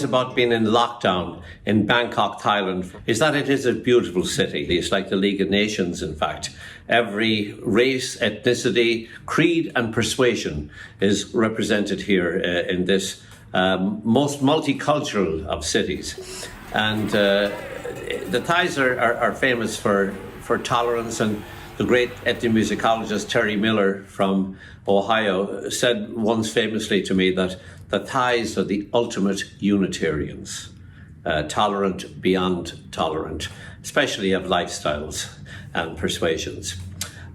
about being in lockdown in Bangkok, Thailand, is that it is a beautiful city. It's like the League of Nations, in fact. Every race, ethnicity, creed and persuasion is represented here in this most multicultural of cities. And the Thais are famous for tolerance, and the great ethnomusicologist Terry Miller from Ohio said once famously to me that the Thais are the ultimate Unitarians, tolerant beyond tolerant, especially of lifestyles and persuasions.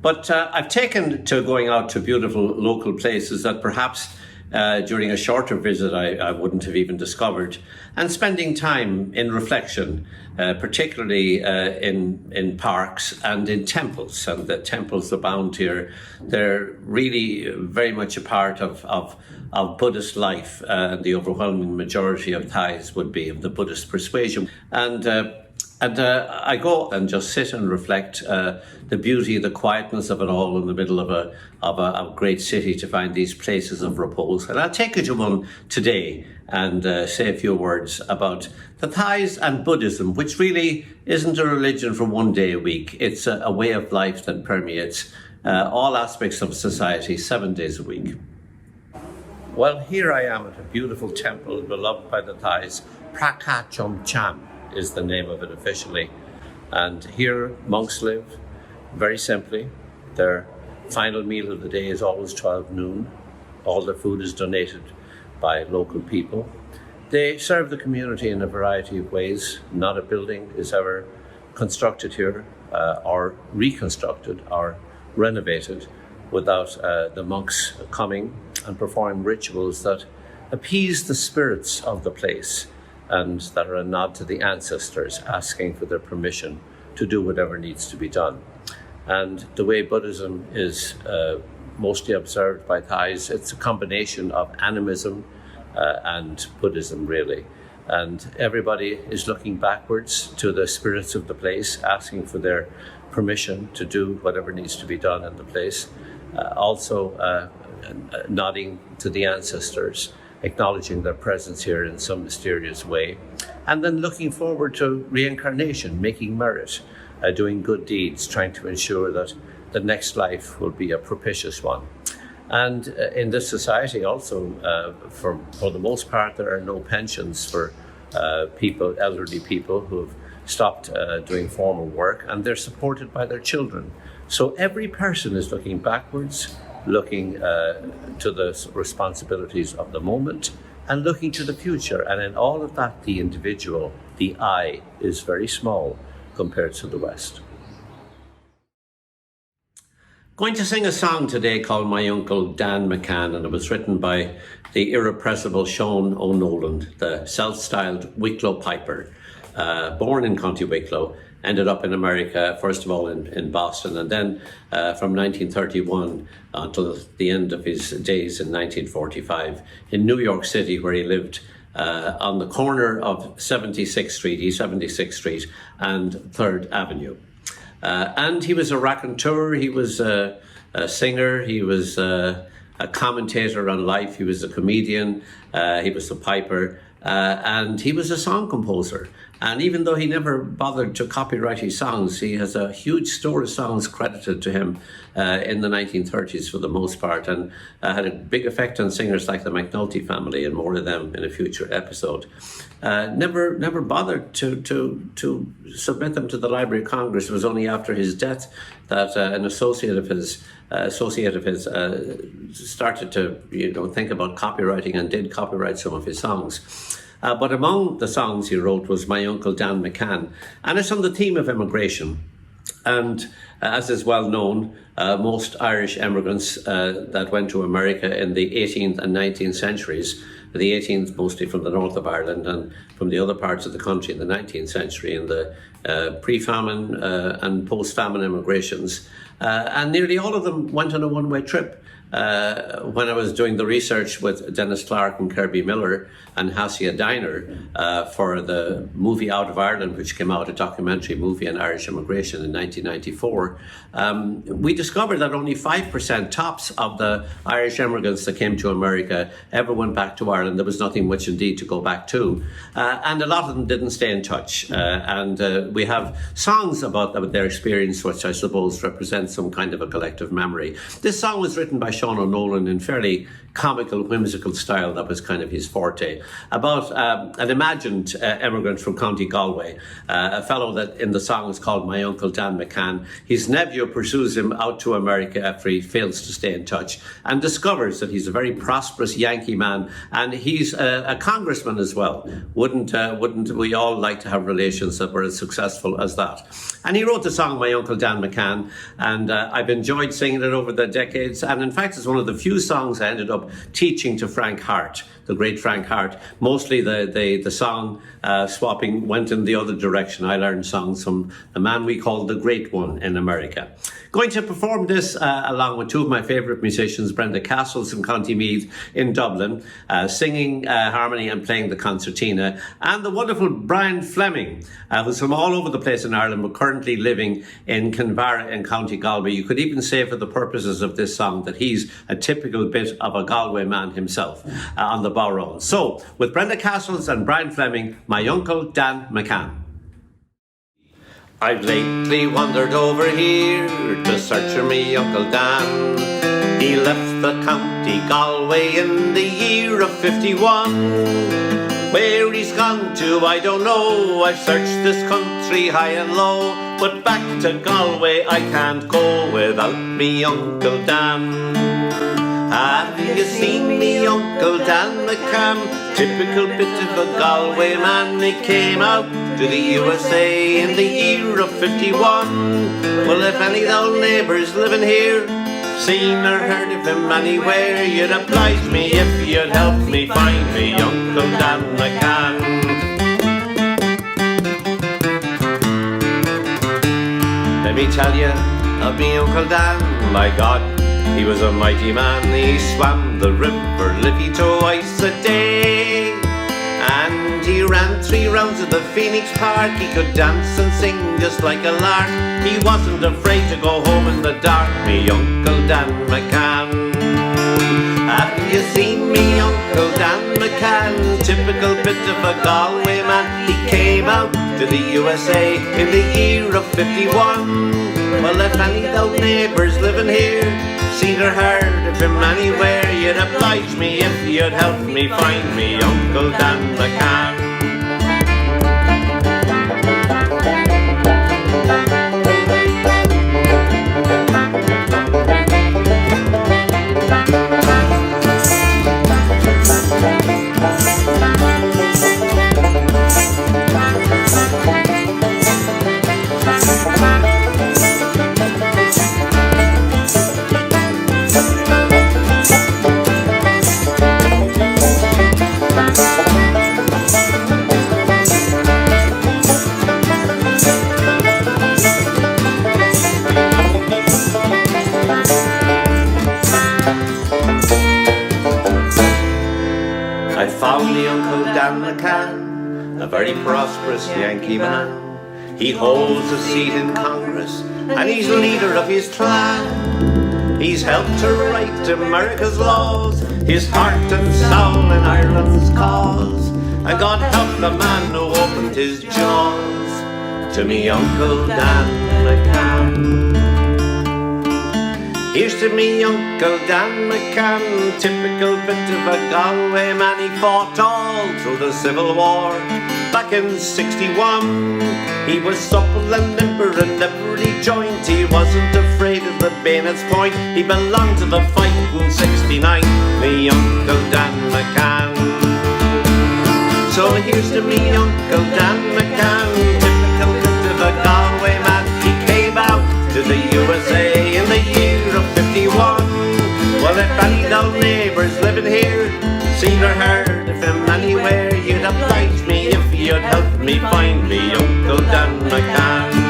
But I've taken to going out to beautiful local places that perhaps during a shorter visit I wouldn't have even discovered, and spending time in reflection, particularly in parks and in temples. And the temples abound here. They're really very much a part of Buddhist life. The overwhelming majority of Thais would be of the Buddhist persuasion. And I go and just sit and reflect the beauty, the quietness of it all in the middle of a great city, to find these places of repose. And I'll take you to one today and say a few words about the Thais and Buddhism, which really isn't a religion for one day a week. It's a way of life that permeates all aspects of society 7 days a week. Well, here I am at a beautiful temple beloved by the Thais. Prakachom Cham is the name of it officially. And here monks live very simply. Their final meal of the day is always 12 noon. All their food is donated by local people. They serve the community in a variety of ways. Not a building is ever constructed here or reconstructed or renovated without the monks coming and performing rituals that appease the spirits of the place and that are a nod to the ancestors, asking for their permission to do whatever needs to be done. And the way Buddhism is mostly observed by Thais, it's a combination of animism and Buddhism, really. And everybody is looking backwards to the spirits of the place, asking for their permission to do whatever needs to be done in the place. Also nodding to the ancestors, acknowledging their presence here in some mysterious way, and then looking forward to reincarnation, making merit, doing good deeds, trying to ensure that the next life will be a propitious one. And in this society also, for the most part, there are no pensions for people, elderly people who have stopped doing formal work, and they're supported by their children. So every person is looking backwards, looking to the responsibilities of the moment and looking to the future. And in all of that, the individual, the I, is very small compared to the West. Going to sing a song today called My Uncle Dan McCann, and it was written by the irrepressible Shaun O'Nolan, the self-styled Wicklow piper, born in County Wicklow, ended up in America, first of all in Boston, and then from 1931 until the end of his days in 1945 in New York City, where he lived on the corner of 76th Street, East 76th Street and 3rd Avenue. And he was a raconteur, he was a singer, he was a commentator on life, he was a comedian, he was a piper, and he was a song composer. And even though he never bothered to copyright his songs, he has a huge store of songs credited to him in the 1930s for the most part, and had a big effect on singers like the McNulty family, and more of them in a future episode. Never bothered to submit them to the Library of Congress. It was only after his death that an associate of his started to think about copywriting and did copyright some of his songs. But among the songs he wrote was My Uncle Dan McCann, and it's on the theme of immigration. And as is well known, most Irish immigrants that went to America in the 18th and 19th centuries, the 18th mostly from the north of Ireland and from the other parts of the country in the 19th century, in the pre-famine and post-famine immigrations, and nearly all of them went on a one-way trip. when I was doing the research with Dennis Clark and Kirby Miller and Hassia Diner for the movie Out of Ireland, which came out, a documentary movie on Irish immigration in 1994, we discovered that only 5% tops of the Irish immigrants that came to America ever went back to Ireland. There was nothing much indeed to go back to. And a lot of them didn't stay in touch. And we have songs about their experience, which I suppose represent some kind of a collective memory. This song was written by Shaun O'Nolan in fairly comical, whimsical style. That was kind of his forte, about an imagined immigrant from County Galway, a fellow that in the song is called My Uncle Dan McCann. His nephew pursues him out to America after he fails to stay in touch and discovers that he's a very prosperous Yankee man, and he's a congressman as well. Wouldn't we all like to have relations that were as successful as that? And he wrote the song My Uncle Dan McCann, and I've enjoyed singing it over the decades, and in fact it's one of the few songs I ended up teaching to Frank Hart, the great Frank Hart. Mostly the song swapping went in the other direction. I learned songs from the man we call the Great One in America. Going to perform this along with two of my favourite musicians, Brenda from County Meath in Dublin, singing harmony and playing the concertina, and the wonderful Brian Fleming, who's from all over the place in Ireland, but currently living in Kinvara in County Galway. You could even say for the purposes of this song that he's a typical bit of a Galway man himself on the bowron. So, with Brenda and Brian Fleming, My Uncle Dan McCann. I've lately wandered over here to search for me Uncle Dan. He left the county Galway in the year of 51. Where he's gone to I don't know. I've searched this country high and low, but back to Galway I can't go without me Uncle Dan. Have you seen me Uncle Dan McCann? Typical bit of a Galway man. He came out to the USA in the year of 51. Well, if any old neighbours living here seen or heard of him anywhere, you'd oblige me if you'd help me find me Uncle Dan McCann. Let me tell you of me Uncle Dan, my God, he was a mighty man. He swam the river Liffey twice a day, and he ran 3 rounds of the Phoenix Park. He could dance and sing just like a lark. He wasn't afraid to go home in the dark, me Uncle Dan McCann. Have you seen me Uncle Dan McCann? Typical bit of a Galway man. He came out to the USA in the year of 51. Well, if any old neighbours living here seen or heard of him anywhere, you'd oblige me if you'd help me find me Uncle Dan McCann. I found me Uncle Dan McCann, a very prosperous Yankee man. He holds a seat in Congress and he's leader of his clan. He's helped to write America's laws, his heart and soul in Ireland's cause. And God help the man who opened his jaws to me Uncle Dan McCann. Here's to me Uncle Dan McCann, typical bit of a Galway man. He fought all through the Civil War back in 61. He was supple and limber in every joint. He wasn't afraid of the bayonet's point. He belonged to the fight in 69, me Uncle Dan McCann. So here's to me Uncle Dan McCann, typical bit of a Galway man. He came out to the USA in the year of 51. Well, if any old neighbours living here seen or heard of him anywhere, you'd oblige me if you'd help me find me Uncle Dan McCann.